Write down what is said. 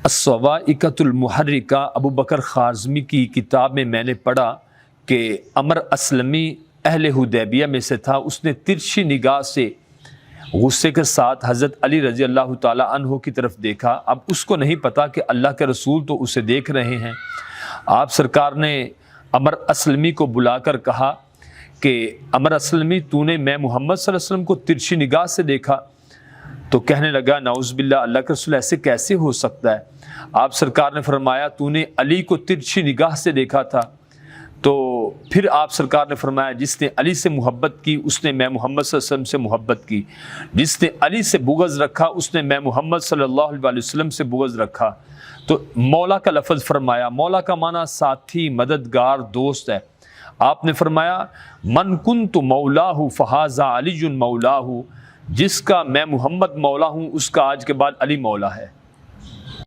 अस्सवाइकतुल मुहर्रिका अबू बकर ख़ाज़मी की किताब में मैंने पढ़ा कि अमर असलमी अहले हुदैबिया में से था। उसने तिरछी निगाह से गुस्से के साथ हज़रत अली रज़ी अल्लाह ताला अन्हो की तरफ देखा। अब उसको नहीं पता कि अल्लाह के रसूल तो उसे देख रहे हैं। आप सरकार ने अमर असलमी को बुलाकर कहा कि अमर असलमी, तूने मैं मोहम्मद सल्लल्लाहु अलैहि वसल्लम को तिरछी निगाह से देखा? तो कहने लगा, नाउज़ बिल्लाह, अल्लाह के रसूल ऐसे कैसे हो सकता है? आप सरकार ने फरमाया, तूने अली को तिरछी निगाह से देखा था? तो फिर आप सरकार ने फरमाया, जिसने अली से मोहब्बत की उसने मैं मोहम्मद सल्लल्लाहु अलैहि वसल्लम से मोहब्बत की, जिसने अली से बुग़्ज़ रखा उसने मैं मोहम्मद सल्लल्लाहु अलैहि वसल्लम से बुग़्ज़ रखा। तो मौला का लफ्ज़ फरमाया। मौला का माना साथी, मददगार, दोस्त है। आपने फरमाया, मन कुन्तु मौलाहु फ़हाज़ा अलीयुन मौलाहु, जिसका मैं मोहम्मद मौला हूँ उसका आज के बाद अली मौला है।